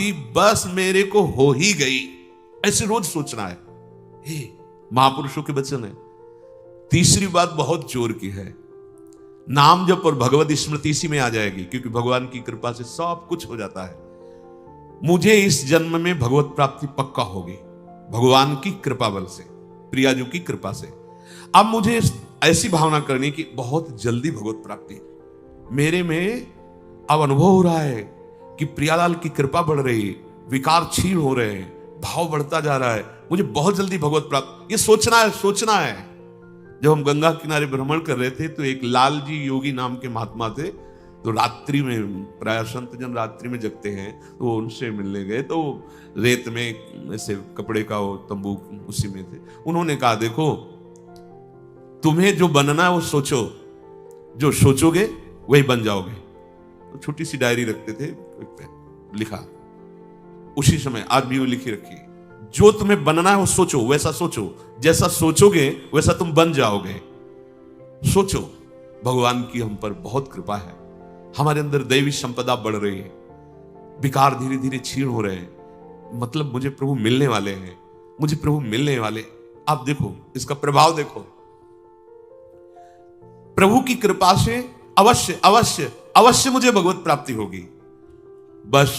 प्राप्ति बस मेरे को हो ही गई, ऐसे रोज सोचना है। हे महापुरुषों के वचन है। तीसरी बात बहुत जोर की है, नाम जप और भगवत स्मृति इसी में आ जाएगी, क्योंकि भगवान की कृपा से सब कुछ हो जाता है। मुझे इस जन्म में भगवत प्राप्ति पक्का होगी, भगवान की कृपा बल से, प्रियाजू की कृपा से। अब मुझे ऐसी भावना करनी कि बहुत जल्दी भगवत प्राप्ति मेरे में अब अनुभव हो रहा है कि प्रियालाल की कृपा बढ़ रही है, विकार क्षीण हो रहे हैं, भाव बढ़ता जा रहा है, मुझे बहुत जल्दी भगवत प्राप्त, ये सोचना है। जब हम गंगा किनारे भ्रमण कर रहे थे तो एक लाल जी योगी नाम के महात्मा थे, तो रात्रि में, प्राय संत जन रात्रि में जगते हैं, तो उनसे मिलने गए, तो रेत में ऐसे कपड़े का वो तंबू उसी में थे। उन्होंने कहा देखो तुम्हें जो बनना है वो सोचो, जो सोचोगे वही बन जाओगे। तो छोटी सी डायरी रखते थे, लिखा उसी समय, आज भी वो लिखी रखी, जो तुम्हें बनना है वो सोचो, वैसा सोचो, जैसा सोचोगे वैसा तुम बन जाओगे। सोचो, भगवान की हम पर बहुत कृपा है, हमारे अंदर दैवी संपदा बढ़ रही है, विकार धीरे धीरे क्षीण हो रहे हैं, मतलब मुझे प्रभु मिलने वाले हैं, मुझे प्रभु मिलने वाले। आप देखो इसका प्रभाव देखो, प्रभु की कृपा से अवश्य अवश्य अवश्य मुझे भगवत प्राप्ति होगी। बस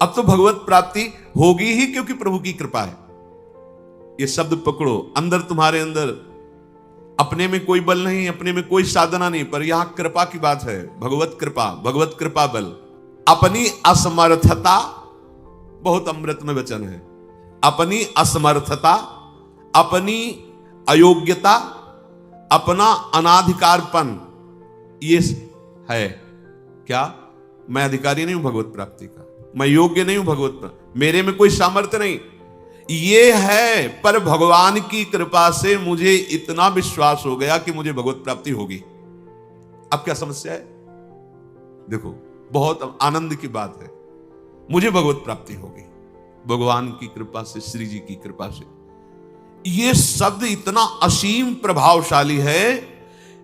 अब तो भगवत प्राप्ति होगी ही, क्योंकि प्रभु की कृपा है। ये शब्द पकड़ो, अंदर तुम्हारे अंदर अपने में कोई बल नहीं, अपने में कोई साधना नहीं, पर यहां कृपा की बात है, भगवत कृपा बल। अपनी असमर्थता, बहुत अमृत में वचन है, अपनी असमर्थता, अपनी अयोग्यता, अपना अनाधिकारपन, ये है क्या? मैं अधिकारी नहीं हूं भगवत प्राप्ति का, मैं योग्य नहीं हूं भगवत प्राप्ति, मेरे में कोई सामर्थ्य नहीं, ये है। पर भगवान की कृपा से मुझे इतना विश्वास हो गया कि मुझे भगवत प्राप्ति होगी। अब क्या समस्या है? देखो बहुत आनंद की बात है, मुझे भगवत प्राप्ति होगी भगवान की कृपा से, श्री जी की कृपा से। ये शब्द इतना असीम प्रभावशाली है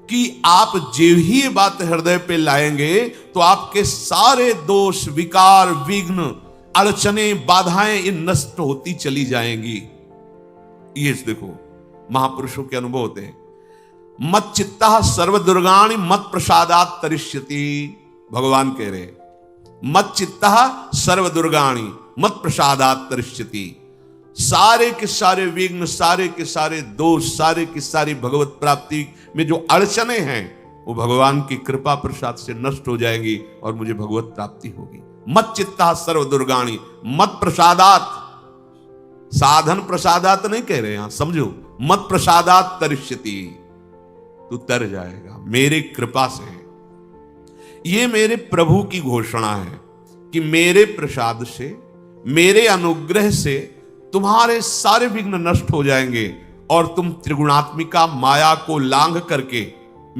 कि आप जो ही ये बात हृदय पे लाएंगे तो आपके सारे दोष, विकार, विघ्न, अड़चने, बाधाएं ये नष्ट होती चली जाएंगी। ये देखो महापुरुषों के अनुभव होते हैं। मत चित्तः सर्व दुर्गाणि मत प्रसादात् तरिष्यति, भगवान कह रहे मत चित्तः सर्व दुर्गाणि मत प्रसादात् तरिष्यति। सारे के सारे विघ्न, सारे के सारे दोष, सारे की सारी भगवत प्राप्ति में जो अड़चने हैं वो भगवान की कृपा प्रसाद से नष्ट हो जाएंगी और मुझे भगवत प्राप्ति होगी। मत चित्ता सर्व दुर्गाणि मत प्रसादात, साधन प्रसादात नहीं कह रहे यहां, समझो, मत प्रसादात तरिष्यति, तू तर जाएगा मेरे कृपा से। ये मेरे प्रभु की घोषणा है कि मेरे प्रसाद से, मेरे अनुग्रह से तुम्हारे सारे विघ्न नष्ट हो जाएंगे और तुम त्रिगुणात्मिका माया को लांघ करके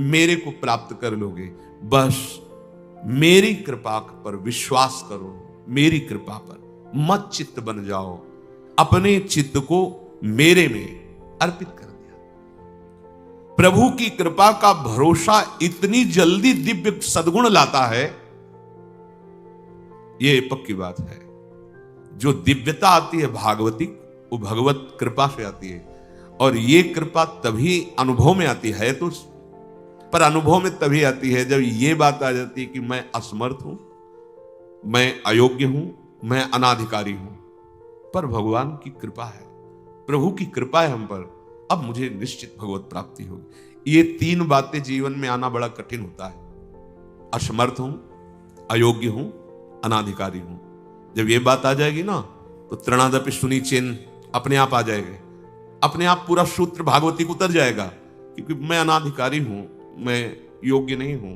मेरे को प्राप्त कर लोगे। बस मेरी कृपा पर विश्वास करो, मेरी कृपा पर मत चित्त बन जाओ, अपने चित्त को मेरे में अर्पित कर दिया। प्रभु की कृपा का भरोसा इतनी जल्दी दिव्य सद्गुण लाता है, ये पक्की बात है। जो दिव्यता आती है भागवती, वो भगवत कृपा से आती है, और ये कृपा तभी अनुभव में आती है, तो पर अनुभव में तभी आती है जब ये बात आ जाती है कि मैं असमर्थ हूं, मैं अयोग्य हूं, मैं अनाधिकारी हूं। पर भगवान की कृपा है, प्रभु की कृपा है हम पर, अब मुझे निश्चित भगवत प्राप्ति होगी। ये तीन बातें जीवन में आना बड़ा कठिन होता है। असमर्थ हूं, अयोग्य हूं, अनाधिकारी हूं। जब ये बात आ जाएगी ना तो तृणादपि सुनी चिन्ह अपने आप आ जाएंगे, अपने आप पूरा सूत्र भागवती को उतर जाएगा, क्योंकि मैं अनाधिकारी हूं, मैं योग्य नहीं हूं।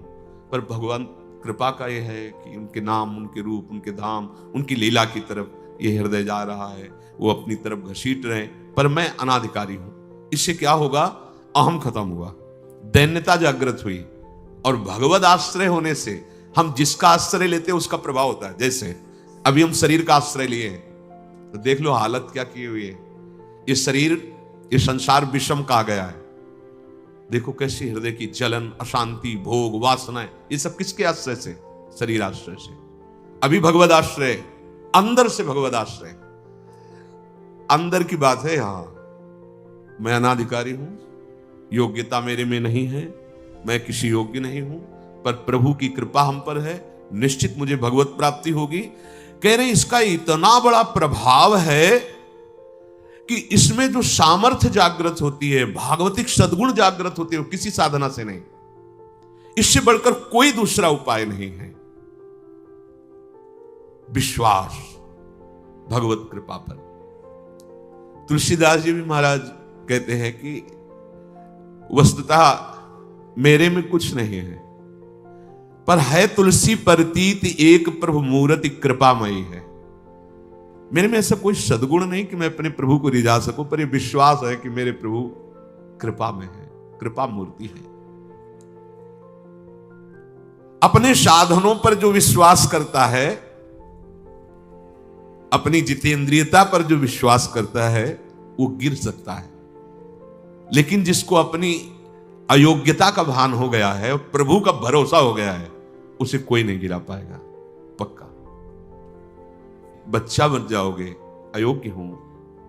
पर भगवान कृपा का यह है कि उनके नाम, उनके रूप, उनके धाम, उनकी लीला की तरफ ये हृदय जा रहा है, वो अपनी तरफ घसीट रहे, पर मैं अनाधिकारी हूं। इससे क्या होगा? अहम खत्म हुआ, दैन्यता जागृत हुई, और भगवद आश्रय होने से हम जिसका आश्रय लेते हैं उसका प्रभाव होता है। जैसे अभी हम शरीर का आश्रय लिए हैं, तो देख लो हालत क्या की हुई है। ये शरीर, ये संसार विषम कहा गया है। देखो कैसी हृदय की जलन, अशांति, भोग, वासनाएं, ये सब किसके आश्रय से? शरीर आश्रय से। अभी भगवद आश्रय, अंदर से भगवद आश्रय। अंदर की बात है, यहां मैं अनाधिकारी हूं, योग्यता मेरे में नहीं है, मैं किसी योग्य नहीं हूं, पर प्रभु की कृपा हम पर है, निश्चित मुझे भगवत प्राप्ति होगी। कह रहे इसका इतना बड़ा प्रभाव है कि इसमें जो सामर्थ्य जागृत होती है, भागवतिक सद्गुण जागृत होती है, वो किसी साधना से नहीं, इससे बढ़कर कोई दूसरा उपाय नहीं है। विश्वास भगवत कृपा पर। तुलसीदास जी भी महाराज कहते हैं कि वस्तुतः मेरे में कुछ नहीं है, पर है तुलसी प्रतीत एक प्रभु मूर्ति कृपामयी है। मेरे में ऐसा कोई सद्गुण नहीं कि मैं अपने प्रभु को रिझा सकूं, पर यह विश्वास है कि मेरे प्रभु कृपा में है, कृपा मूर्ति है। अपने साधनों पर जो विश्वास करता है, अपनी जितेंद्रियता पर जो विश्वास करता है, वो गिर सकता है। लेकिन जिसको अपनी अयोग्यता का भान हो गया है और प्रभु का भरोसा हो गया है, उसे कोई नहीं गिरा पाएगा, पक्का। बच्चा बन जाओगे, अयोग्य हूं,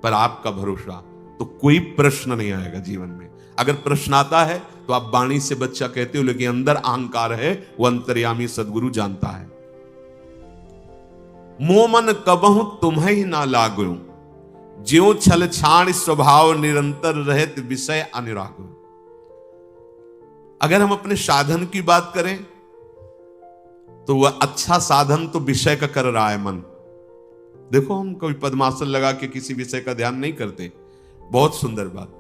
पर आपका भरोसा, तो कोई प्रश्न नहीं आएगा जीवन में। अगर प्रश्न आता है तो आप वाणी से बच्चा कहते हो, लेकिन अंदर अहंकार है, वो अंतर्यामी सदगुरु जानता है। मोमन कबहु तुम्हें ही ना लागू, ज्यों छल छाण स्वभाव निरंतर रहत विषय अनुराग। अगर हम अपने साधन की बात करें तो वह अच्छा साधन तो विषय का कर रहा है मन। देखो, हम कभी पद्मासन लगा के किसी विषय का ध्यान नहीं करते। बहुत सुंदर बात।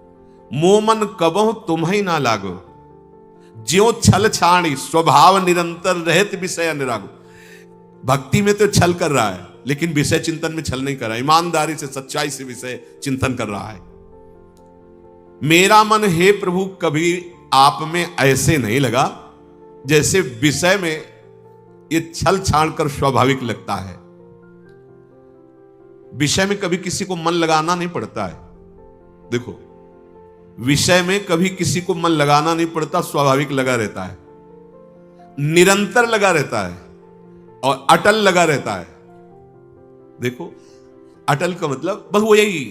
मोमन कबहु तुम्हें ना लागो, ज्यों छल छाणी स्वभाव निरंतर रहत विषय अनुराग। भक्ति में तो छल कर रहा है, लेकिन विषय चिंतन में छल नहीं कर रहा है, ईमानदारी से सच्चाई से विषय चिंतन कर रहा है। मेरा मन हे प्रभु कभी आप में ऐसे नहीं लगा जैसे विषय में ये छल छाण कर स्वाभाविक लगता है। विषय में कभी किसी को मन लगाना नहीं पड़ता है। देखो, विषय में कभी किसी को मन लगाना नहीं पड़ता, स्वाभाविक लगा रहता है, निरंतर लगा रहता है और अटल लगा रहता है। देखो, अटल का मतलब बस वो यही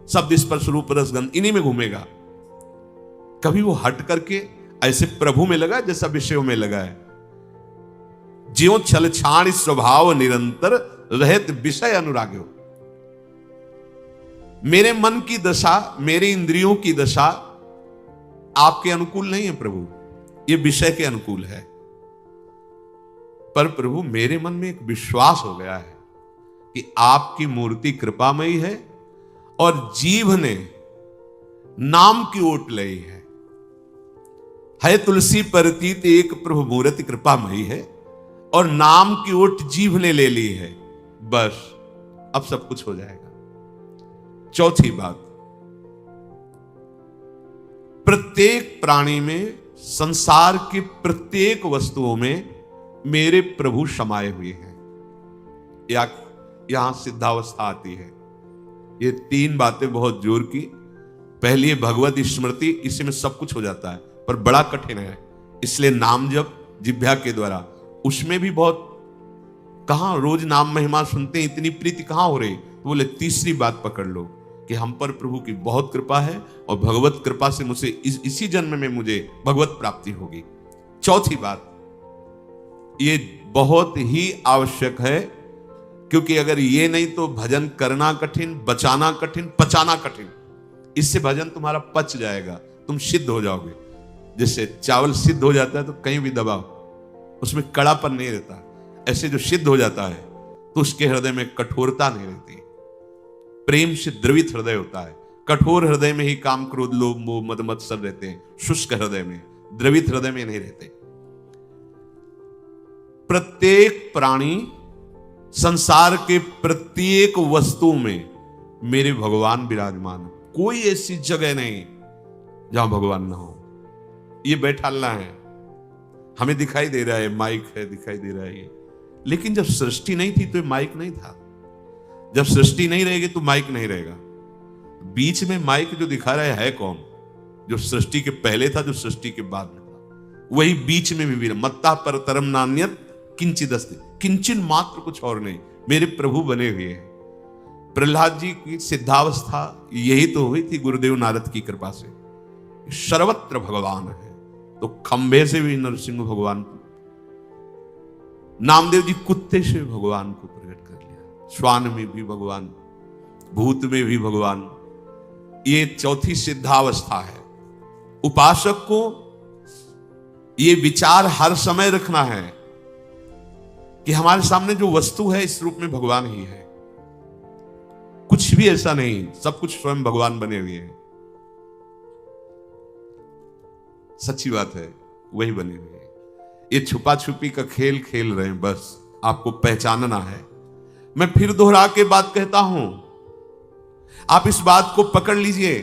शब्द स्पर्श रूप रस गंध इन्हीं में घूमेगा। कभी वो हट करके ऐसे प्रभु में लगा जैसा विषयों में लगा है। ज्यों छल छाण स्वभाव निरंतर रहत विषय अनुराग्यो। मेरे मन की दशा, मेरे इंद्रियों की दशा आपके अनुकूल नहीं है प्रभु, ये विषय के अनुकूल है। पर प्रभु मेरे मन में एक विश्वास हो गया है कि आपकी मूर्ति कृपामयी है और जीव ने नाम की ओट ली है तुलसी प्रतीत एक प्रभु मूर्ति कृपामयी है, और नाम की ओट जीव ने ले ली है। बस अब सब कुछ हो जाएगा। चौथी बात, प्रत्येक प्राणी में, संसार की प्रत्येक वस्तुओं में मेरे प्रभु समाये हुए हैं। यहां सिद्धावस्था आती है। ये तीन बातें बहुत जोर की। पहली है भगवत स्मृति, इसी में सब कुछ हो जाता है, पर बड़ा कठिन है। इसलिए नाम जप जिह्वा के द्वारा, उसमें भी बहुत, कहां रोज नाम महिमा सुनते हैं, इतनी प्रीति कहां हो रही। तो बोले तीसरी बात पकड़ लो कि हम पर प्रभु की बहुत कृपा है और भगवत कृपा से मुझे इसी जन्म में मुझे भगवत प्राप्ति होगी। चौथी बात, ये बहुत ही आवश्यक है, क्योंकि अगर ये नहीं तो भजन करना कठिन, बचाना कठिन, पचाना कठिन। इससे भजन तुम्हारा पच जाएगा, तुम सिद्ध हो जाओगे। जैसे चावल सिद्ध हो जाता है तो कहीं भी दबाओ, उसमें कड़ापन नहीं रहता। ऐसे जो सिद्ध हो जाता है तो उसके हृदय में कठोरता नहीं रहती, प्रेम से द्रवित हृदय होता है। कठोर हृदय में ही काम क्रोध लोभ मोह मद मत्सर रहते हैं, शुष्क हृदय में, द्रवित हृदय में नहीं रहते। प्रत्येक प्राणी, संसार के प्रत्येक वस्तु में मेरे भगवान विराजमान। कोई ऐसी जगह नहीं जहां भगवान ना हो। ये बैठालना है, हमें दिखाई दे रहा है, माइक है, दिखाई दे रहा है ये, लेकिन जब सृष्टि नहीं थी तो माइक नहीं था। जब सृष्टि नहीं रहेगी तो माइक नहीं रहेगा। बीच में माइक जो दिखा रहा है कौन? जो सृष्टि के पहले था, जो सृष्टि के बाद में था, वही बीच में भी मत्ता पर तरम नान्यत किंचित अस्ति, किंचन मात्र कुछ और नहीं। मेरे प्रभु बने हुए हैं। प्रहलाद जी की सिद्धावस्था यही तो हुई थी गुरुदेव नारद की कृपा से। सर्वत्र भगवान है, तो खंबे से भी नरसिंह भगवान, नामदेव जी कुत्ते से भगवान को प्रकट कर लिया, श्वान में भी भगवान, भूत में भी भगवान। ये चौथी सिद्धावस्था है। उपासक को ये विचार हर समय रखना है कि हमारे सामने जो वस्तु है इस रूप में भगवान ही है, कुछ भी ऐसा नहीं, सब कुछ स्वयं भगवान बने हुए हैं। सच्ची बात है, वही बने हुए हैं। ये छुपा छुपी का खेल खेल रहे हैं, बस आपको पहचानना है। मैं फिर दोहरा के बात कहता हूं, आप इस बात को पकड़ लीजिए।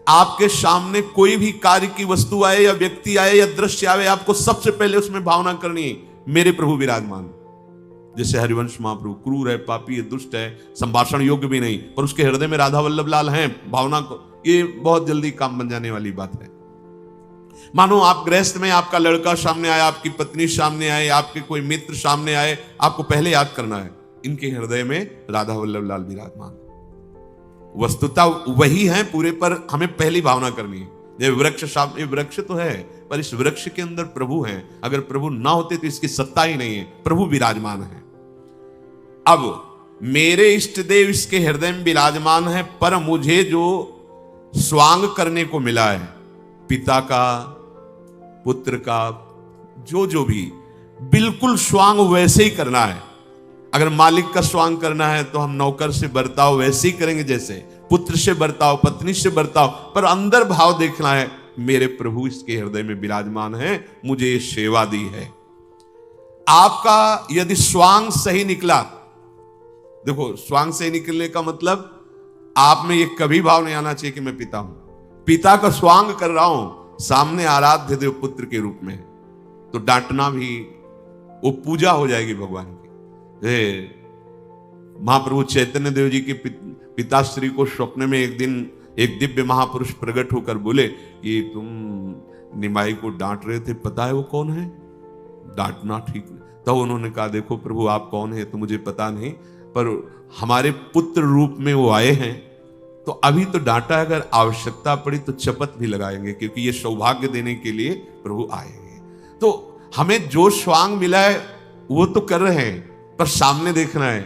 आपके सामने कोई भी कार्य की वस्तु आए या व्यक्ति आए या दृश्य आए, आपको सबसे पहले उसमें भावना करनी है मेरे प्रभु विराजमान। जैसे हरिवंश महाप्रभु क्रूर है, पापी है, दुष्ट है, संभाषण योग्य भी नहीं, पर उसके हृदय में राधा वल्लभ लाल हैं, भावना को, ये बहुत जल्दी काम बन जाने वाली बात है। मानो आप गृहस्थ में, आपका लड़का सामने आया, आपकी पत्नी सामने आए, आपके कोई मित्र सामने आए, आपको पहले याद करना है इनके हृदय में राधा वल्लभ लाल विराजमान। वस्तुता वही है पूरे, पर हमें पहली भावना करनी है। ये वृक्ष सामने, वृक्ष तो है, पर इस वृक्ष के अंदर प्रभु हैं। अगर प्रभु ना होते तो इसकी सत्ता ही नहीं है, प्रभु विराजमान है। अब मेरे इष्ट देव इसके हृदय में विराजमान है, पर मुझे जो स्वांग करने को मिला है, पिता का, पुत्र का, जो भी, बिल्कुल स्वांग वैसे ही करना है। अगर मालिक का स्वांग करना है तो हम नौकर से बर्ताव वैसे ही करेंगे, जैसे पुत्र से बर्ताव, पत्नी से बर्ताव, पर अंदर भाव देखना है मेरे प्रभु इसके हृदय में विराजमान है, मुझे ये सेवा दी है। आपका यदि स्वांग सही निकला, देखो स्वांग सही निकलने का मतलब आप में ये कभी भाव नहीं आना चाहिए कि मैं पिता हूं, पिता का स्वांग कर रहा हूं, सामने आराध्य देव पुत्र के रूप में, तो डांटना भी वो पूजा हो जाएगी भगवान की। महाप्रभु चैतन्य देव जी के पिताश्री को स्वप्न में एक दिन एक दिव्य महापुरुष प्रकट होकर बोले कि तुम निमाई को डांट रहे थे, पता है वो कौन है? डांटना ठीक नहीं। तो उन्होंने कहा देखो प्रभु आप कौन है तो मुझे पता नहीं, पर हमारे पुत्र रूप में वो आए हैं, तो अभी तो डांटा, अगर आवश्यकता पड़ी तो चपत भी लगाएंगे, क्योंकि ये सौभाग्य देने के लिए प्रभु आएंगे। तो हमें जो स्वांग मिला है वो तो कर रहे हैं, पर सामने देखना है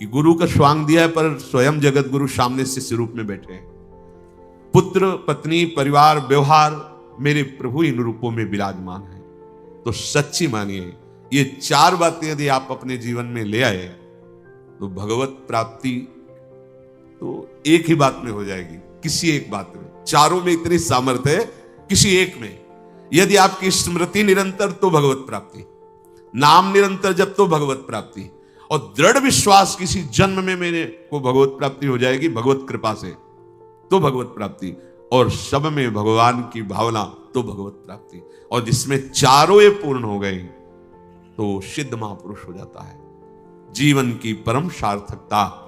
कि गुरु का स्वांग दिया है, पर स्वयं जगत गुरु सामने शिष्य रूप में बैठे हैं। पुत्र, पत्नी, परिवार, व्यवहार, मेरे प्रभु इन रूपों में विराजमान है। तो सच्ची मानिए, ये चार बातें यदि आप अपने जीवन में ले आए तो भगवत प्राप्ति तो एक ही बात में हो जाएगी, किसी एक बात में। चारों में इतनी सामर्थ्य है, किसी एक में यदि आपकी स्मृति निरंतर तो भगवत प्राप्ति, नाम निरंतर जब तो भगवत प्राप्ति, और दृढ़ विश्वास किसी जन्म में मेरे को भगवत प्राप्ति हो जाएगी भगवत कृपा से, तो भगवत प्राप्ति, और सब में भगवान की भावना तो भगवत प्राप्ति। और जिसमें चारों ये पूर्ण हो गए तो सिद्ध महापुरुष हो जाता है। जीवन की परम सार्थकता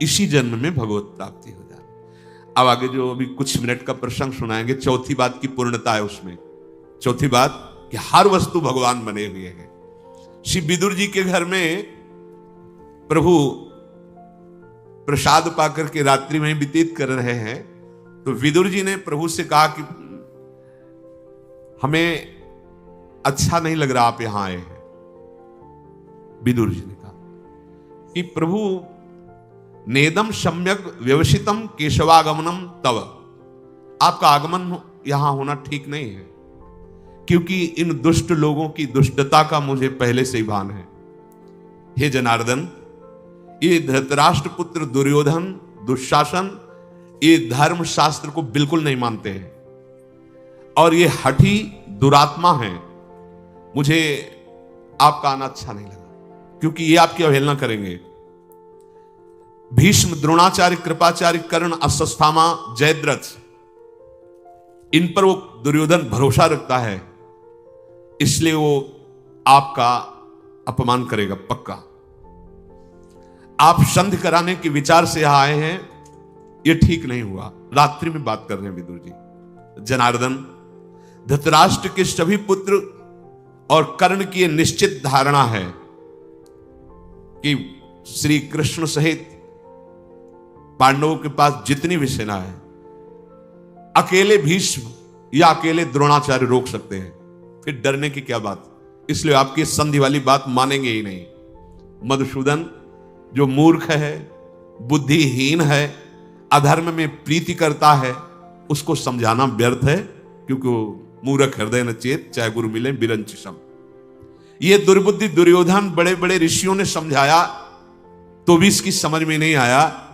इसी जन्म में भगवत प्राप्ति हो जाती है। अब आगे जो अभी कुछ मिनट का प्रसंग सुनाएंगे, चौथी बात की पूर्णता है उसमें। चौथी बात कि हर वस्तु भगवान बने हुए हैं। श्री विदुर जी के घर में प्रभु प्रसाद पाकर के रात्रि में व्यतीत कर रहे हैं, तो विदुर जी ने प्रभु से कहा कि हमें अच्छा नहीं लग रहा आप यहां आए हैं। विदुर जी ने कहा कि प्रभु नेदम सम्यक व्यवसितम केशवागमनम तव, आपका आगमन यहां होना ठीक नहीं है, क्योंकि इन दुष्ट लोगों की दुष्टता का मुझे पहले से ही भान है। हे जनार्दन, ये धृतराष्ट्र पुत्र दुर्योधन, दुशासन, ये धर्म शास्त्र को बिल्कुल नहीं मानते हैं और ये हठी दुरात्मा हैं। मुझे आपका आना अच्छा नहीं लगा, क्योंकि ये आपकी अवहेलना करेंगे। भीष्म, द्रोणाचार्य, कृपाचार्य, कर्ण, अश्वत्थामा, जयद्रथ, इन पर वो दुर्योधन भरोसा रखता है, इसलिए वो आपका अपमान करेगा पक्का। आप संधि कराने के विचार से यहां आए हैं, ये ठीक नहीं हुआ। रात्रि में बात कर रहे हैं विदुर जी। जनार्दन, धृतराष्ट्र के सभी पुत्र और कर्ण की निश्चित धारणा है कि श्री कृष्ण सहित पांडवों के पास जितनी भी सेना है, अकेले भीष्म या अकेले द्रोणाचार्य रोक सकते हैं, फिर डरने की क्या बात। इसलिए आपकी संधि वाली बात मानेंगे ही नहीं। मधुसूदन जो मूर्ख है, बुद्धिहीन है, अधर्म में प्रीति करता है, उसको समझाना व्यर्थ है, क्योंकि वो मूर्ख हृदय न चेत, चाहे गुरु मिले बिरंच सम। ये दुर्बुद्धि दुर्योधन बड़े बड़े ऋषियों ने समझाया तो भी इसकी समझ में नहीं आया।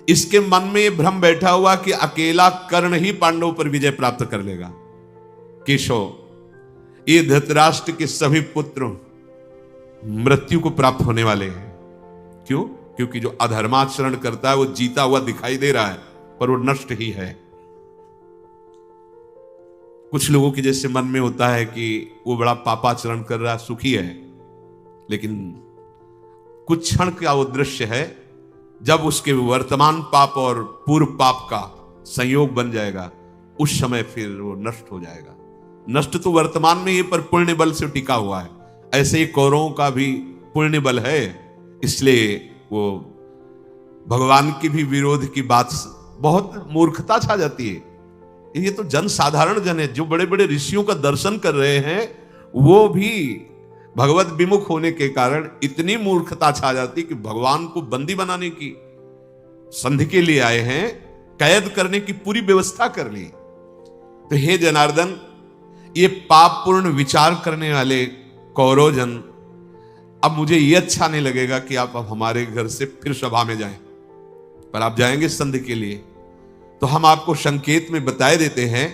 इसके मन में यह भ्रम बैठा हुआ कि अकेला कर्ण ही पांडवों पर विजय प्राप्त कर लेगा। केशव, ये धृतराष्ट्र के सभी पुत्र मृत्यु को प्राप्त होने वाले हैं। क्यों? क्योंकि जो अधर्माचरण करता है वो जीता हुआ दिखाई दे रहा है, पर वो नष्ट ही है। कुछ लोगों के जैसे मन में होता है कि वो बड़ा पापाचरण कर रहा है, सुखी है, लेकिन कुछ क्षण का वो दृश्य है जब उसके वर्तमान पाप और पूर्व पाप का संयोग बन जाएगा, उस समय फिर वो नष्ट हो जाएगा। नष्ट तो वर्तमान में ये, पर पुण्य बल से टिका हुआ है। ऐसे ही कौरवों का भी पुण्य बल है, इसलिए वो भगवान की भी विरोध की बात, बहुत मूर्खता छा जाती है। ये तो जन साधारण जन है, जो बड़े बड़े ऋषियों का दर्शन कर रहे हैं, वो भी भगवत विमुख होने के कारण इतनी मूर्खता छा जाती कि भगवान को बंदी बनाने की संधि के लिए आए हैं, कैद करने की पूरी व्यवस्था कर ली। तो हे जनार्दन, ये पापपूर्ण विचार करने वाले कौरवजन, अब मुझे ये अच्छा नहीं लगेगा कि आप अब हमारे घर से फिर सभा में जाएं, पर आप जाएंगे संधि के लिए, तो हम आपको संकेत में बताए देते हैं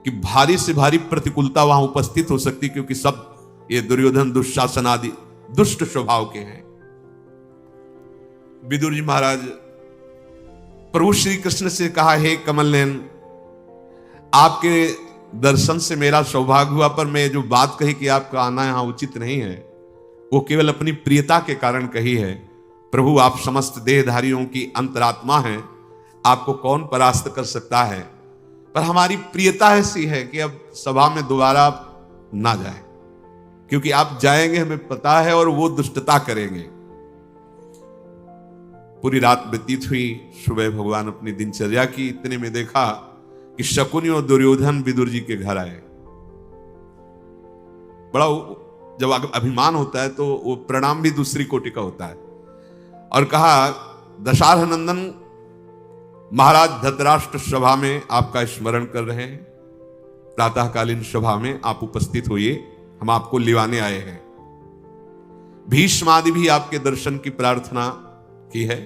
कि भारी से भारी प्रतिकूलता वहां उपस्थित हो सकती, क्योंकि सब ये दुर्योधन, दुशासन आदि दुष्ट स्वभाव के हैं। विदुर जी महाराज प्रभु श्री कृष्ण से कहा, हे कमल नयन, आपके दर्शन से मेरा सौभाग्य हुआ, पर मैं जो बात कही कि आपका आना यहां उचित नहीं है, वो केवल अपनी प्रियता के कारण कही है। प्रभु, आप समस्त देहधारियों की अंतरात्मा हैं, आपको कौन परास्त कर सकता है, पर हमारी प्रियता ऐसी है कि अब सभा में दोबारा ना जाए, क्योंकि आप जाएंगे हमें पता है, और वो दुष्टता करेंगे। पूरी रात व्यतीत हुई, सुबह भगवान अपनी दिनचर्या की, इतने में देखा कि शकुनी और दुर्योधन विदुर जी के घर आए। बड़ा जब अभिमान होता है तो वो प्रणाम भी दूसरी कोटि का होता है, और कहा, दशरथ नंदन महाराज धृतराष्ट्र सभा में आपका स्मरण कर रहे हैं, प्रातःकालीन सभा में आप उपस्थित होइए, हम आपको लिवाने आए हैं। भीष्म आदि भी आपके दर्शन की प्रार्थना की है।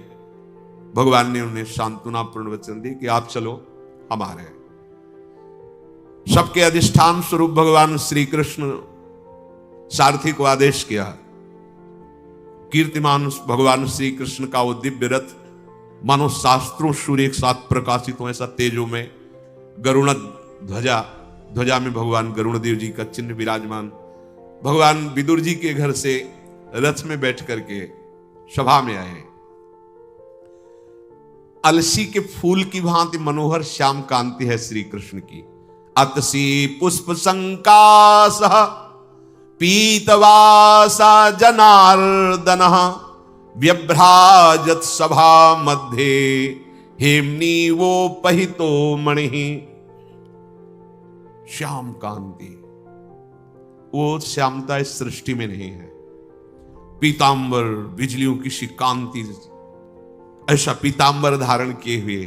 भगवान ने उन्हें सांत्वनापूर्ण वचन दी कि आप चलो, हम आ रहे हैं। सबके अधिष्ठान स्वरूप भगवान श्री कृष्ण सारथी को आदेश किया। कीर्तिमान भगवान श्री कृष्ण का वो दिव्य रथ मानो शास्त्रों सूर्य एक साथ प्रकाशित हो, ऐसा तेजो में गरुण ध्वजा में भगवान गरुण देव जी का चिन्ह विराजमान, भगवान विदुर जी के घर से रथ में बैठ करके सभा में आए। अलसी के फूल की भांति मनोहर श्याम कांति है श्री कृष्ण की। अतसी पुष्प संकास पीतवासा जनार्दन व्यभ्राजत सभा मध्ये हेमनी वो पहितो मणि। श्याम कांति, वो श्यामता इस सृष्टि में नहीं है। पीतांबर बिजलियों की सी कांति, ऐसा पीतांबर धारण किए हुए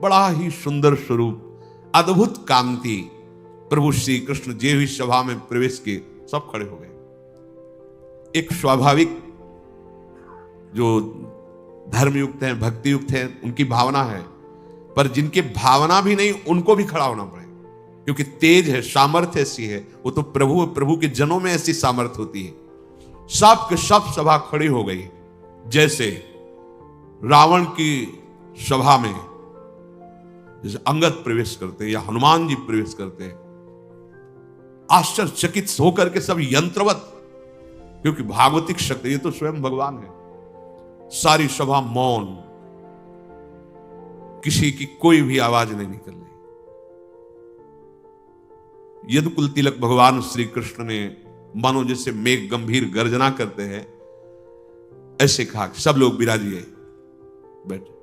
बड़ा ही सुंदर स्वरूप, अद्भुत कांति। प्रभु श्री कृष्ण जे हुई सभा में प्रवेश किए, सब खड़े हो गए। एक स्वाभाविक जो धर्मयुक्त हैं, भक्ति युक्त हैं, उनकी भावना है, पर जिनके भावना भी नहीं, उनको भी खड़ा होना पड़े, क्योंकि तेज है, सामर्थ्य ऐसी है। वो तो प्रभु के जनों में ऐसी सामर्थ्य होती है। सब के सब सभा खड़ी हो गई। जैसे रावण की सभा में जैसे अंगद प्रवेश करते हैं या हनुमान जी प्रवेश करते हैं, आश्चर्यचकित होकर के सब यंत्रवत, क्योंकि भागवतिक शक्ति, ये तो स्वयं भगवान है। सारी सभा मौन, किसी की कोई भी आवाज नहीं निकल रही। यदुकुल तिलक भगवान श्री कृष्ण ने मानो जैसे मेघ गंभीर गर्जना करते हैं, ऐसे कहा कि सब लोग विराजिए, बैठे।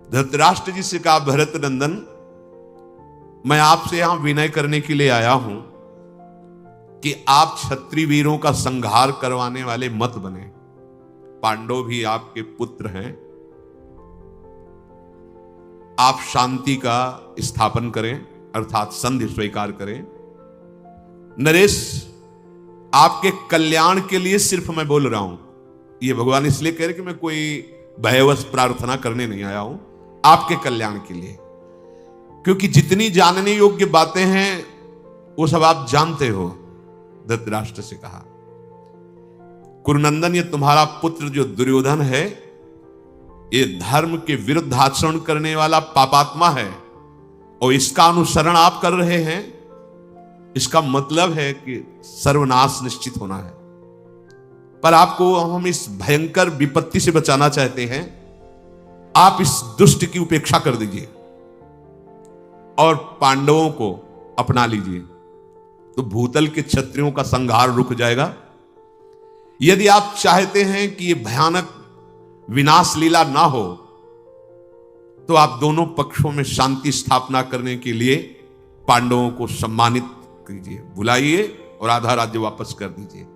धृतराष्ट्र जी से कहा, भरत नंदन, मैं आपसे यहां विनय करने के लिए आया हूं कि आप क्षत्रिय वीरों का संहार करवाने वाले मत बने। पांडव भी आपके पुत्र हैं, आप शांति का स्थापन करें, अर्थात संधि स्वीकार करें। नरेश, आपके कल्याण के लिए सिर्फ मैं बोल रहा हूं। ये भगवान इसलिए कह रहे कि मैं कोई भयवश प्रार्थना करने नहीं आया हूं, आपके कल्याण के लिए, क्योंकि जितनी जानने योग्य बातें हैं वो सब आप जानते हो। धृतराष्ट्र से कहा, कुरुनंदन, ये तुम्हारा पुत्र जो दुर्योधन है, ये धर्म के विरुद्ध आचरण करने वाला पापात्मा है, और इसका अनुसरण आप कर रहे हैं। इसका मतलब है कि सर्वनाश निश्चित होना है। पर आपको हम इस भयंकर विपत्ति से बचाना चाहते हैं। आप इस दुष्ट की उपेक्षा कर दीजिए और पांडवों को अपना लीजिए, तो भूतल के क्षत्रियों का संहार रुक जाएगा। यदि आप चाहते हैं कि यह भयानक विनाश लीला ना हो, तो आप दोनों पक्षों में शांति स्थापना करने के लिए पांडवों को सम्मानित कीजिए, बुलाइए और आधा राज्य वापस कर दीजिए।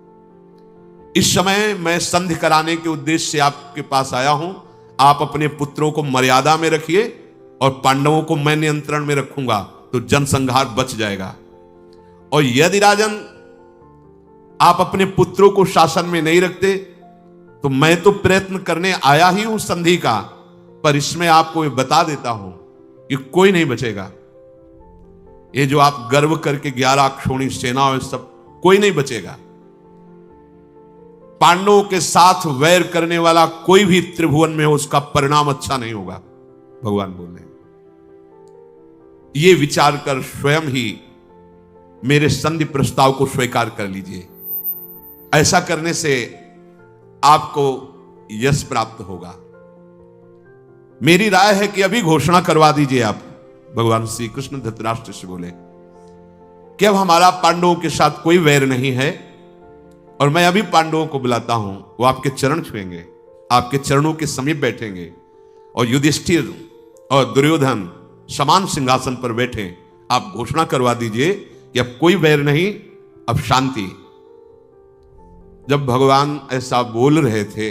इस समय मैं संधि कराने के उद्देश्य से आपके पास आया हूं। आप अपने पुत्रों को मर्यादा में रखिए और पांडवों को मैं नियंत्रण में रखूंगा, तो जनसंहार बच जाएगा। और यदि राजन आप अपने पुत्रों को शासन में नहीं रखते, तो मैं तो प्रयत्न करने आया ही हूं संधि का, पर इसमें आपको ये बता देता हूं कि कोई नहीं बचेगा। ये जो आप गर्व करके 11 अक्षौणी सेना और सब, कोई नहीं बचेगा। पांडवों के साथ वैर करने वाला कोई भी त्रिभुवन में हो, उसका परिणाम अच्छा नहीं होगा, भगवान बोल रहे हैं। ये विचार कर स्वयं ही मेरे संधि प्रस्ताव को स्वीकार कर लीजिए। ऐसा करने से आपको यश प्राप्त होगा। मेरी राय है कि अभी घोषणा करवा दीजिए आप। भगवान श्री कृष्ण धृतराष्ट्र से बोले कि अब हमारा पांडवों के साथ कोई वैर नहीं है, और मैं अभी पांडवों को बुलाता हूं। वो आपके चरण छुएंगे, आपके चरणों के समीप बैठेंगे, और युधिष्ठिर और दुर्योधन समान सिंहासन पर बैठे। आप घोषणा करवा दीजिए कि अब कोई वैर नहीं, अब शांति। जब भगवान ऐसा बोल रहे थे,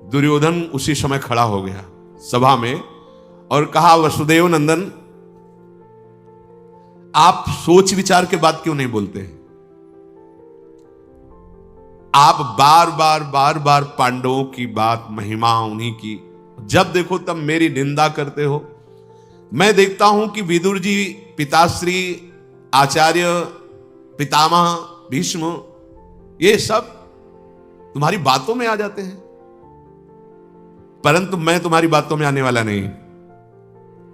दुर्योधन उसी समय खड़ा हो गया सभा में और कहा, वसुदेव नंदन, आप सोच विचार के बाद क्यों नहीं बोलते हैं? आप बार बार पांडवों की बात, महिमा उन्हीं की, जब देखो तब मेरी निंदा करते हो। मैं देखता हूं कि विदुर जी, पिताश्री, आचार्य, पितामह, भीष्म, ये सब तुम्हारी बातों में आ जाते हैं, परंतु मैं तुम्हारी बातों में आने वाला नहीं।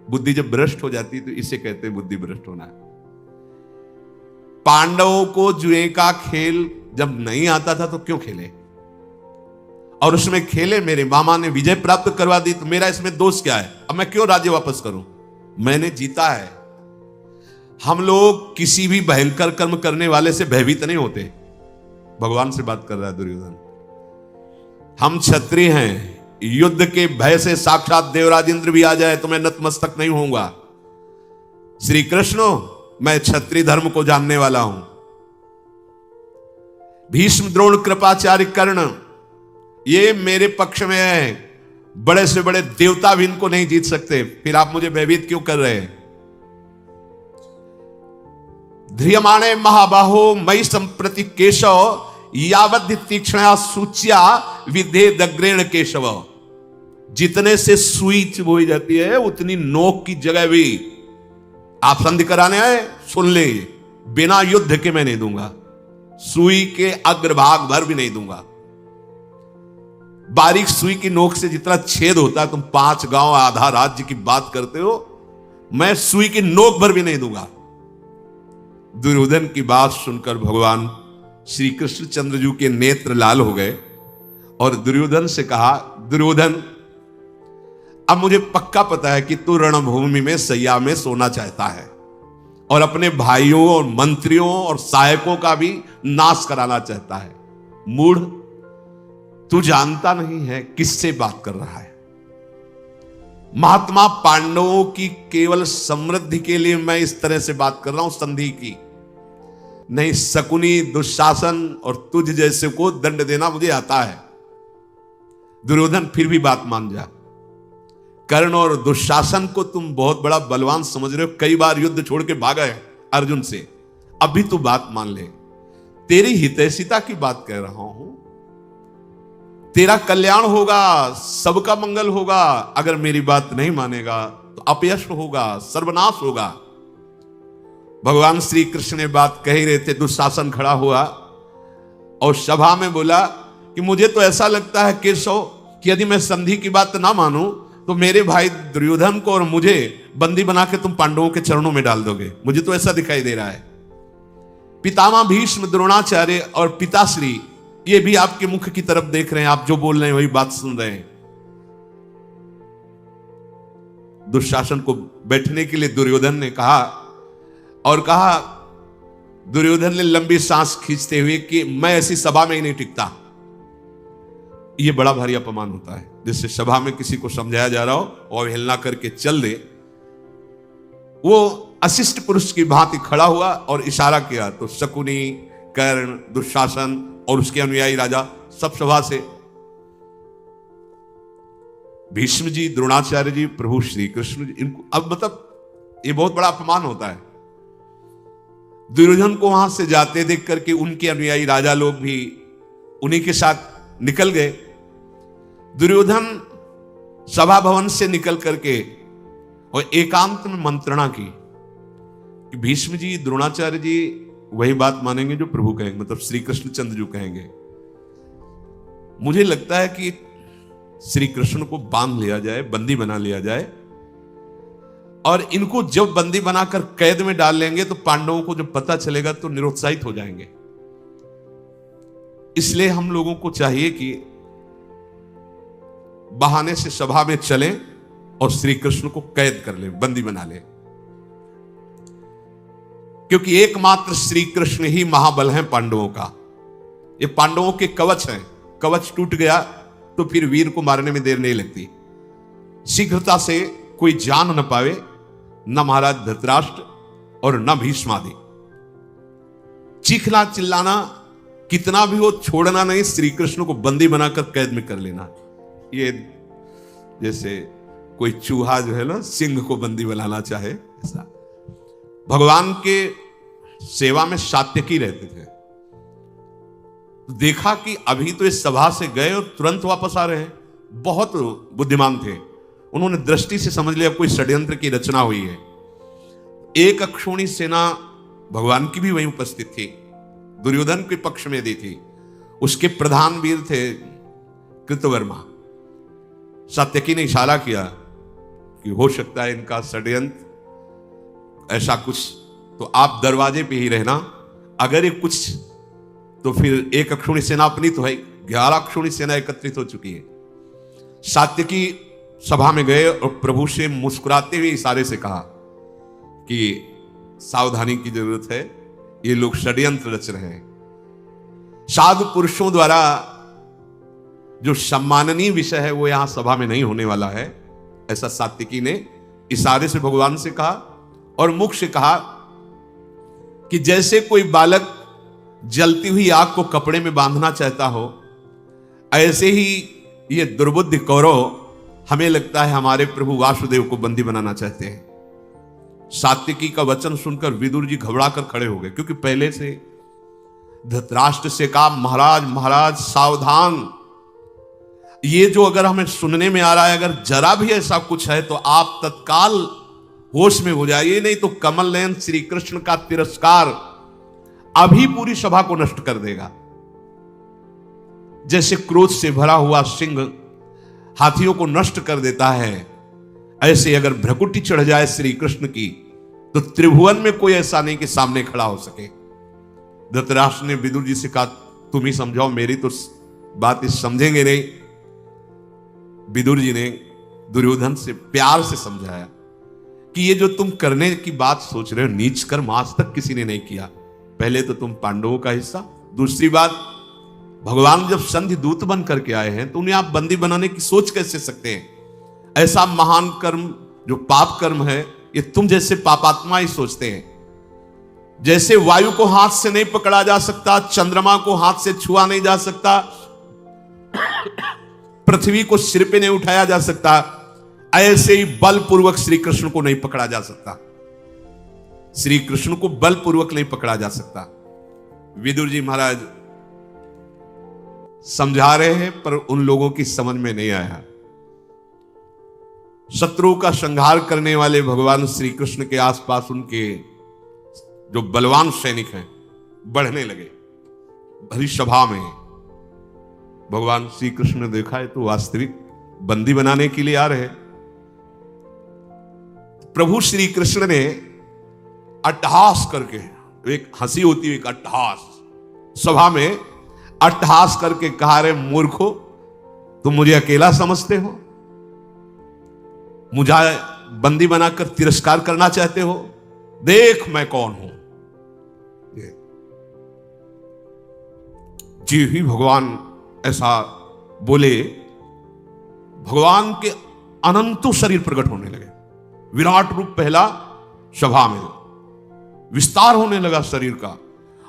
बुद्धि जब भ्रष्ट हो जाती है तो इसे कहते हैं बुद्धि भ्रष्ट होना। पांडवों को जुए का खेल जब नहीं आता था तो क्यों खेले, और उसमें खेले, मेरे मामा ने विजय प्राप्त करवा दी, तो मेरा इसमें दोष क्या है? अब मैं क्यों राज्य वापस करूं? मैंने जीता है। हम लोग किसी भी भयंकर कर्म करने वाले से भयभीत नहीं होते। भगवान से बात कर रहा है दुर्योधन। हम क्षत्रिय हैं, युद्ध के भय से साक्षात देवराज इंद्र भी आ जाए तो मैं नतमस्तक नहीं होऊंगा। श्री कृष्ण, मैं क्षत्रिय धर्म को जानने वाला हूं। भीष्म, द्रोण, कृपाचार्य, कर्ण, ये मेरे पक्ष में है। बड़े से बड़े देवता भी इनको नहीं जीत सकते, फिर आप मुझे भयभीत क्यों कर रहे हैं? ध्रियमाणे महाबाहो मयि संप्रति केशव, यावद् तीक्ष्णया सूच्या विधे दग्रेण केशव। जितने से सुई बोई जाती है, उतनी नोक की जगह भी आप संधि कराने आए, सुन ले, बिना युद्ध के मैं नहीं दूंगा, सुई के अग्रभाग भर भी नहीं दूंगा। बारीक सुई की नोक से जितना छेद होता है, तुम 5 गांव, आधा राज्य की बात करते हो, मैं सुई की नोक भर भी नहीं दूंगा। दुर्योधन की बात सुनकर भगवान श्री कृष्णचंद्र जी के नेत्र लाल हो गए और दुर्योधन से कहा, दुर्योधन, अब मुझे पक्का पता है कि तू रणभूमि में सैया में सोना चाहता है और अपने भाइयों और मंत्रियों और सहायकों का भी नाश कराना चाहता है। मूढ़, तू जानता नहीं है किससे बात कर रहा है। महात्मा पांडवों की केवल समृद्धि के लिए मैं इस तरह से बात कर रहा हूं, संधि की नहीं। शकुनी, दुशासन और तुझ जैसे को दंड देना मुझे आता है। दुर्योधन फिर भी बात मान जा। कर्ण और दुशासन को तुम बहुत बड़ा बलवान समझ रहे हो, कई बार युद्ध छोड़ के भागा है अर्जुन से, अभी तू बात मान ले। तेरी हितैषिता की बात कह रहा हूं, तेरा कल्याण होगा, सबका मंगल होगा। अगर मेरी बात नहीं मानेगा तो अपयश होगा, सर्वनाश होगा। भगवान श्री कृष्ण ने बात कह ही रहे थे, दुशासन खड़ा हुआ और सभा में बोला कि मुझे तो ऐसा लगता है केशव कि यदि मैं संधि की बात ना मानूं तो मेरे भाई दुर्योधन को और मुझे बंदी बना के तुम पांडवों के चरणों में डाल दोगे। मुझे तो ऐसा दिखाई दे रहा है। पितामह भीष्म, द्रोणाचार्य और पिताश्री ये भी आपके मुख की तरफ देख रहे हैं, आप जो बोल रहे हैं वही बात सुन रहे हैं। दुशासन को बैठने के लिए दुर्योधन ने कहा और कहा, दुर्योधन ने लंबी सांस खींचते हुए कि मैं ऐसी सभा में ही नहीं टिकता। यह बड़ा भारी अपमान होता है, जिससे सभा में किसी को समझाया जा रहा हो और हिलना करके चल दे। वो अशिष्ट पुरुष की भांति खड़ा हुआ और इशारा किया तो शकुनी, कर्ण, दुशासन और उसके अनुयायी राजा सब सभा से, भीष्म जी, द्रोणाचार्य जी, प्रभु श्री कृष्ण जी, इनको अब मतलब ये बहुत बड़ा अपमान होता है। दुर्योधन को वहां से जाते देख करके उनके अनुयायी राजा लोग भी उन्हीं के साथ निकल गए। दुर्योधन सभा भवन से निकल करके और एकांत में मंत्रणा की कि भीष्म जी, द्रोणाचार्य जी वही बात मानेंगे जो प्रभु कहेंगे, मतलब श्री कृष्णचंद्र जी कहेंगे। मुझे लगता है कि श्री कृष्ण को बांध लिया जाए, बंदी बना लिया जाए, और इनको जब बंदी बनाकर कैद में डाल लेंगे तो पांडवों को जब पता चलेगा तो निरुत्साहित हो जाएंगे। इसलिए हम लोगों को चाहिए कि बहाने से सभा में चलें और श्री कृष्ण को कैद कर लें, बंदी बना लें, क्योंकि एकमात्र श्री कृष्ण ही महाबल हैं पांडवों का। ये पांडवों के कवच हैं। कवच टूट गया तो फिर वीर को मारने में देर नहीं लगती। शीघ्रता से कोई जान न पावे, न महाराज धृतराष्ट्र और न भीष्म आदि। चीखना चिल्लाना कितना भी हो, छोड़ना नहीं, श्री कृष्ण को बंदी बनाकर कैद में कर लेना। ये जैसे कोई चूहा जो है ना सिंह को बंदी बनाना चाहे, ऐसा। भगवान के सेवा में सात्यकी रहते थे। देखा कि अभी तो इस सभा से गए और तुरंत वापस आ रहे हैं। बहुत बुद्धिमान थे, उन्होंने दृष्टि से समझ लिया कोई षड्यंत्र की रचना हुई है। एक अक्षोणी सेना भगवान की भी वहीं उपस्थित थी, दुर्योधन के पक्ष में दी थी। उसके प्रधान वीर थे कृतवर्मा। सात्यकी ने इशारा किया कि हो सकता है इनका षड्यंत्र ऐसा कुछ, तो आप दरवाजे पे ही रहना। अगर ये कुछ तो फिर एक अक्षोणी सेना अपनी तो है, 11 अक्षोणी सेना एकत्रित हो चुकी है। सात्यकी सभा में गए और प्रभु से मुस्कुराते हुए इशारे से कहा कि सावधानी की जरूरत है, ये लोग षड्यंत्र रच रहे हैं। साधु पुरुषों द्वारा जो सम्माननीय विषय है वो यहां सभा में नहीं होने वाला है, ऐसा सात्यकी ने इशारे से भगवान से कहा और मुख से कहा कि जैसे कोई बालक जलती हुई आग को कपड़े में बांधना चाहता हो, ऐसे ही ये दुर्बुद्धि कौरव हमें लगता है हमारे प्रभु वासुदेव को बंदी बनाना चाहते हैं। सात्यकी का वचन सुनकर विदुर जी घबरा कर खड़े हो गए, क्योंकि पहले से धृतराष्ट्र से कहा, महाराज महाराज सावधान, ये जो अगर हमें सुनने में आ रहा है, अगर जरा भी ऐसा कुछ है तो आप तत्काल होश में हो जाइए, नहीं तो कमल नयन श्री कृष्ण का तिरस्कार अभी पूरी सभा को नष्ट कर देगा। जैसे क्रोध से भरा हुआ सिंह हाथियों को नष्ट कर देता है, ऐसे अगर भ्रकुटी चढ़ जाए श्री कृष्ण की तो त्रिभुवन में कोई ऐसा नहीं कि सामने खड़ा हो सके। धृतराष्ट्र ने विदुर जी से कहा, तुम ही समझाओ, मेरी तो बात इस समझेंगे नहीं। विदुर जी ने दुर्योधन से प्यार से समझाया कि ये जो तुम करने की बात सोच रहे हो, नीच कर्म आज तक किसी ने नहीं किया। पहले तो तुम पांडवों का हिस्सा, दूसरी बात भगवान जब संधि दूत बन करके आए हैं तो उन्हें आप बंदी बनाने की सोच कैसे सकते हैं? ऐसा महान कर्म जो पाप कर्म है, ये तुम जैसे पापात्मा ही सोचते हैं। जैसे वायु को हाथ से नहीं पकड़ा जा सकता, चंद्रमा को हाथ से छुआ नहीं जा सकता, पृथ्वी को सिर पे नहीं उठाया जा सकता, ऐसे ही बलपूर्वक श्री कृष्ण को नहीं पकड़ा जा सकता। श्री कृष्ण को बलपूर्वक नहीं पकड़ा जा सकता। विदुर जी महाराज समझा रहे हैं पर उन लोगों की समझ में नहीं आया। शत्रु का संहार करने वाले भगवान श्री कृष्ण के आसपास उनके जो बलवान सैनिक हैं बढ़ने लगे। भरी सभा में भगवान श्री कृष्ण ने देखा है तो वास्तविक बंदी बनाने के लिए आ रहे। प्रभु श्री कृष्ण ने अट्टहास करके, एक हंसी होती है एक अट्टहास, सभा में अट्टहास करके कहा, रे मूर्खो, तुम मुझे अकेला समझते हो? मुझे बंदी बनाकर तिरस्कार करना चाहते हो? देख मैं कौन हूं। जी ही भगवान ऐसा बोले, भगवान के अनंतों शरीर प्रकट होने लगे। विराट रूप पहला सभा में विस्तार होने लगा शरीर का,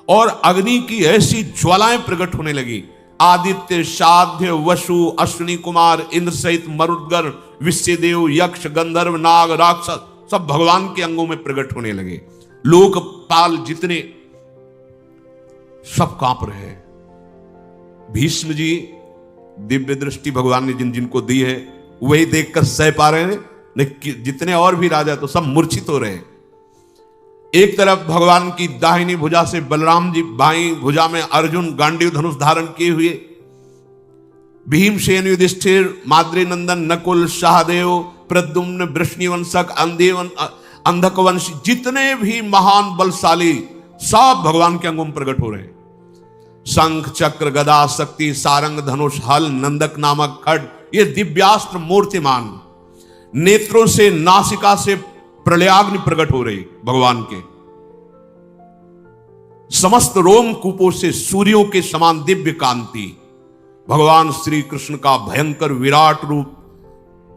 और अग्नि की ऐसी ज्वालाएं प्रकट होने लगी। आदित्य, साध्य, वसु, अश्विनी कुमार, इंद्र सहित मरुदगण, विश्वदेव, यक्ष, गंधर्व, नाग, राक्षस सब भगवान के अंगों में प्रकट होने लगे। लोकपाल जितने सब कांप रहे हैं। भीष्म जी दिव्य दृष्टि भगवान ने जिन जिनको दी है वही देखकर सह पा रहे हैं, जितने और भी राजा तो सब मूर्छित हो रहे हैं। एक तरफ भगवान की दाहिनी भुजा से बलराम जी, बाईं भुजा में अर्जुन गांडीव धनुष धारण किए हुए, भीमसेन, युधिष्ठिर, माद्री नंदन, नकुल, सहदेव, प्रद्युम्न, वृष्णिवंशक, अंधकवंशी, जितने भी महान बलशाली सब भगवान के अंगों में प्रकट हो रहे हैं। शंख, चक्र, गदा, शक्ति, सारंग, धनुष, हल, नंदक नामक खड्ग, ये दिव्यास्त्र मूर्तिमान, नेत्रों से, नासिका से प्रलयाग्नि प्रकट हो रही भगवान के, समस्त रोम कूपों से सूर्यों के समान दिव्य कांति, भगवान श्री कृष्ण का भयंकर विराट रूप।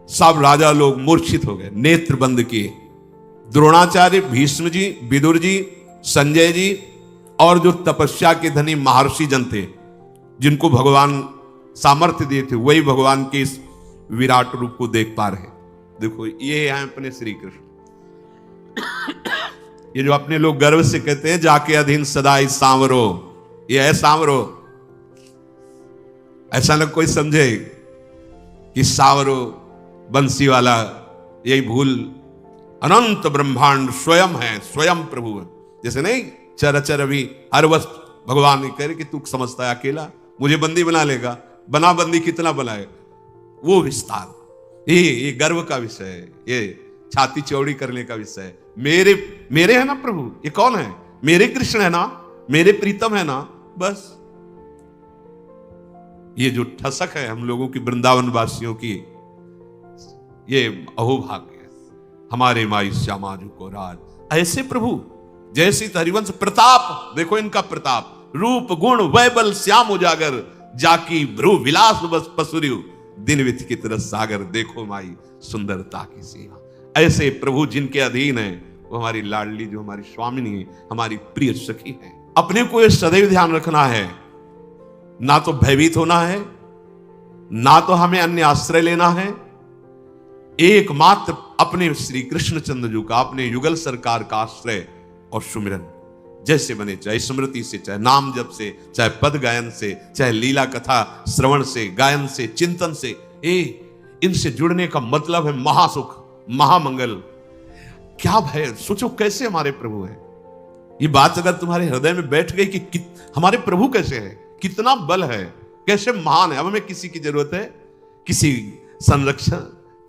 सब राजा लोग मूर्छित हो गए, नेत्र बंद किए। द्रोणाचार्य, भीष्म जी, विदुर जी, संजय जी और जो तपस्या के धनी महर्षि जन थे, जिनको भगवान सामर्थ्य दिए थे, वही भगवान के इस विराट रूप को देख पा रहे। देखो ये हैं अपने श्री कृष्ण। ये जो अपने लोग गर्व से कहते हैं जाके अधीन सदाई सांवरो, ये है सांवरो। ऐसा न कोई समझे कि सांवरो बंसी वाला, यही भूल। अनंत ब्रह्मांड स्वयं है, स्वयं प्रभु है। जैसे नहीं चर अभी हर वस्तु भगवान ने कह रहे कि तू समझता है अकेला मुझे बंदी बना लेगा, बना बंदी कितना बनाए, वो विस्तार। ये गर्व का विषय है, ये छाती चौड़ी करने का विषय है। मेरे है ना प्रभु, ये कौन है? मेरे कृष्ण है ना, मेरे प्रीतम है ना, बस। ये जो ठसक है हम लोगों की, वृंदावन वासियों की, ये अहोभाग्य है। हमारे माई श्यामा जी को राज ऐसे प्रभु, जैसी हरिवंश प्रताप, देखो इनका प्रताप, रूप गुण वैबल श्याम उजागर, जाकी भ्रू विलास बस पसुरियु, दिन विथ की तरह सागर, देखो माई सुंदरता की सीमा। ऐसे प्रभु जिनके अधीन है, वो हमारी लाडली, जो हमारी स्वामिनी है, हमारी प्रिय सखी है। अपने को ये सदैव ध्यान रखना है, ना तो भयभीत होना है, ना तो हमें अन्य आश्रय लेना है। एकमात्र अपने श्री कृष्णचंद्र जी का, अपने युगल सरकार का आश्रय और सुमिरन, जैसे बने, चाहे स्मृति से, चाहे नाम जप से, चाहे पद गायन से, चाहे लीला कथा श्रवण से, गायन से, चिंतन से। इनसे जुड़ने का मतलब है महासुख, महामंगल। क्या भय, सोचो कैसे हमारे प्रभु हैं। ये बात अगर तुम्हारे हृदय में बैठ गई कि हमारे प्रभु कैसे हैं, कितना बल है, कैसे महान है। अब हमें किसी की जरूरत है, किसी संरक्षण,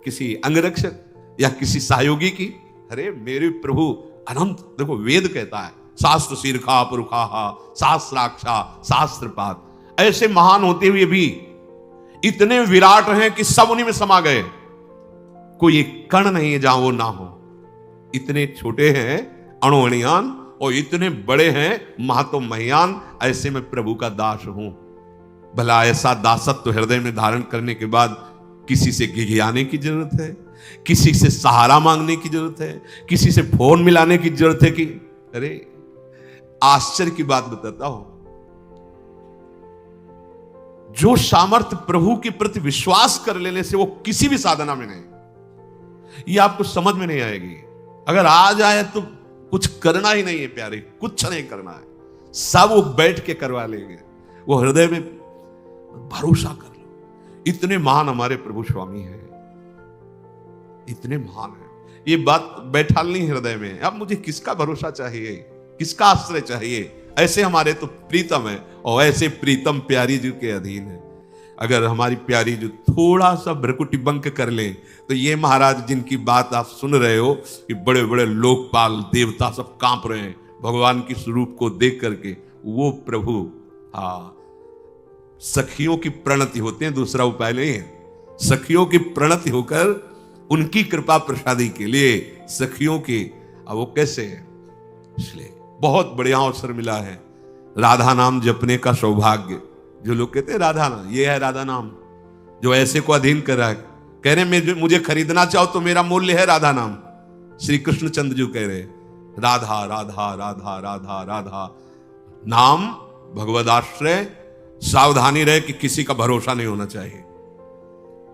किसी अंगरक्षक या किसी सहयोगी की? अरे मेरे प्रभु अनंत। देखो वेद कहता है, शास्त्र शीर्षा पुरुषा शास्त्राक्षा शास्त्रपात। ऐसे महान होते हुए भी इतने विराट हैं कि सब उन्हीं में समा गए, कोई एक कण नहीं है जहां वो ना हो। इतने छोटे हैं अणुअणियान, और इतने बड़े हैं महतो महियान। ऐसे में प्रभु का दास हूं। भला ऐसा दासत्व हृदय में धारण करने के बाद किसी से घिघियाने की जरूरत है, किसी से सहारा मांगने की जरूरत है, किसी से फोन मिलाने की जरूरत है कि अरे आश्चर्य की बात बताता हूं, जो सामर्थ्य प्रभु के प्रति विश्वास कर लेने से वो किसी भी साधना में नहीं, ये आपको समझ में नहीं आएगी। अगर आ जाए तो कुछ करना ही नहीं है प्यारे, कुछ नहीं करना है, सब वो बैठ के करवा लेंगे। वो हृदय में भरोसा कर लो, इतने महान हमारे प्रभु स्वामी हैं, इतने महान हैं। ये बात बैठालनी हृदय में। अब मुझे किसका भरोसा चाहिए, किसका आश्रय चाहिए? ऐसे हमारे तो प्रीतम है और ऐसे प्रीतम प्यारी जी के अधीन है। अगर हमारी प्यारी जो थोड़ा सा भ्रकुटी बंक कर ले तो ये महाराज जिनकी बात आप सुन रहे हो कि बड़े बड़े लोकपाल देवता सब कांप रहे हैं भगवान की स्वरूप को देख करके, वो प्रभु सखियों की प्रणति होते हैं, दूसरा उपाय नहीं है। सखियों की प्रणति होकर उनकी कृपा प्रसादी के लिए सखियों की, अब वो कैसे है? इसलिए बहुत बढ़िया अवसर मिला है राधा नाम जपने का सौभाग्य। जो लोग कहते हैं राधा नाम, ये है राधा नाम जो ऐसे को अधीन कर रहा है। कह रहे मुझे खरीदना चाहो तो मेरा मूल्य है राधा नाम। श्री कृष्ण चंद्र जी कह रहे राधा राधा राधा राधा राधा नाम भगवद आश्रय। सावधानी रहे कि किसी का भरोसा नहीं होना चाहिए,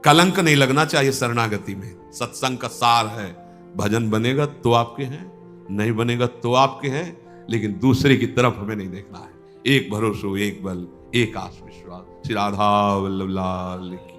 कलंक नहीं लगना चाहिए शरणागति में। सत्संग का सार है, भजन बनेगा तो आपके हैं, नहीं बनेगा तो आपके हैं, लेकिन दूसरे की तरफ हमें नहीं देखना है। एक भरोसा, एक बल, एक आत्मविश्वास। श्री राधा वल्लभ लाल की।